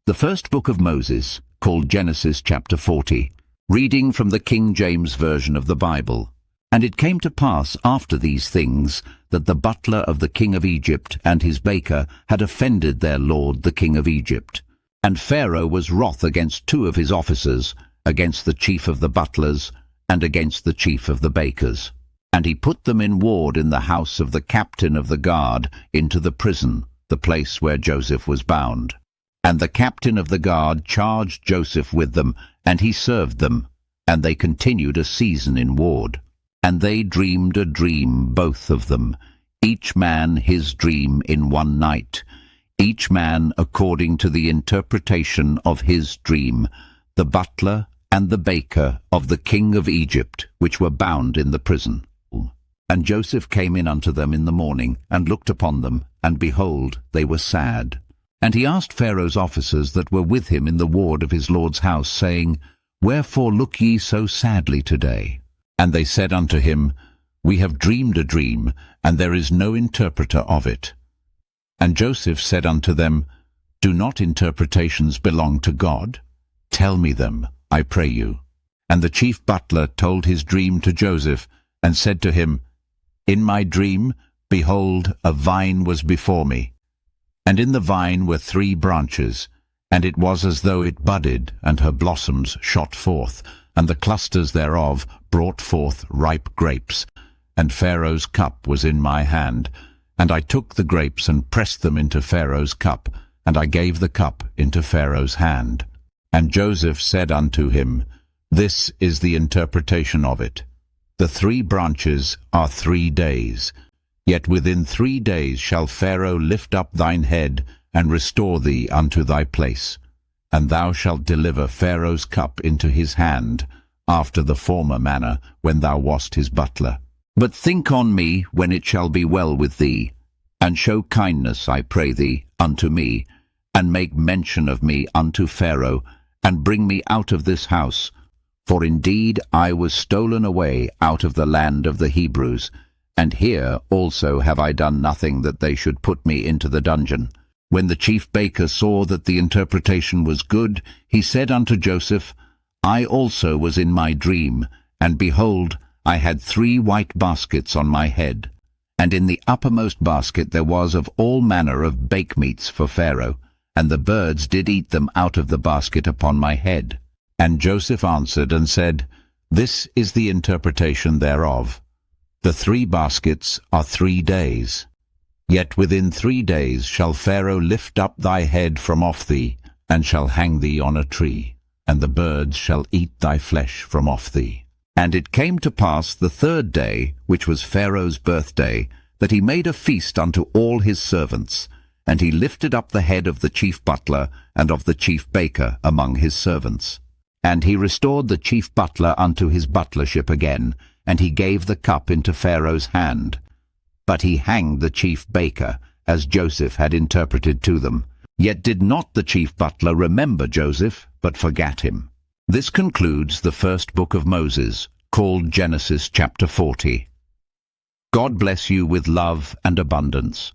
The first book of Moses, called Genesis chapter 40, reading from the King James Version of the Bible. And it came to pass after these things that the butler of the king of Egypt and his baker had offended their lord the king of Egypt. And Pharaoh was wroth against two of his officers, against the chief of the butlers, and against the chief of the bakers. And he put them in ward in the house of the captain of the guard into the prison, the place where Joseph was bound. And the captain of the guard charged Joseph with them, and he served them, and they continued a season in ward. And they dreamed a dream, both of them, each man his dream in one night, each man according to the interpretation of his dream, the butler and the baker of the king of Egypt, which were bound in the prison. And Joseph came in unto them in the morning, and looked upon them, and behold, they were sad. And he asked Pharaoh's officers that were with him in the ward of his lord's house, saying, Wherefore look ye so sadly today? And they said unto him, We have dreamed a dream, and there is no interpreter of it. And Joseph said unto them, Do not interpretations belong to God? Tell me them, I pray you. And the chief butler told his dream to Joseph, and said to him, In my dream, behold, a vine was before me. And in the vine were 3 branches, and it was as though it budded, and her blossoms shot forth, and the clusters thereof brought forth ripe grapes. And Pharaoh's cup was in my hand, and I took the grapes and pressed them into Pharaoh's cup, and I gave the cup into Pharaoh's hand. And Joseph said unto him, This is the interpretation of it. The 3 branches are 3 days. Yet within 3 days shall Pharaoh lift up thine head, and restore thee unto thy place. And thou shalt deliver Pharaoh's cup into his hand, after the former manner, when thou wast his butler. But think on me when it shall be well with thee, and show kindness, I pray thee, unto me, and make mention of me unto Pharaoh, and bring me out of this house. For indeed I was stolen away out of the land of the Hebrews, and here also have I done nothing that they should put me into the dungeon. When the chief baker saw that the interpretation was good, he said unto Joseph, I also was in my dream, and behold, I had 3 white baskets on my head. And in the uppermost basket there was of all manner of bakemeats for Pharaoh, and the birds did eat them out of the basket upon my head. And Joseph answered and said, This is the interpretation thereof. The 3 baskets are 3 days. Yet within 3 days shall Pharaoh lift up thy head from off thee, and shall hang thee on a tree, and the birds shall eat thy flesh from off thee. And it came to pass the 3rd day, which was Pharaoh's birthday, that he made a feast unto all his servants, and he lifted up the head of the chief butler and of the chief baker among his servants. And he restored the chief butler unto his butlership again, and he gave the cup into Pharaoh's hand. But he hanged the chief baker, as Joseph had interpreted to them. Yet did not the chief butler remember Joseph, but forgat him. This concludes the first book of Moses, called Genesis chapter 40. God bless you with love and abundance.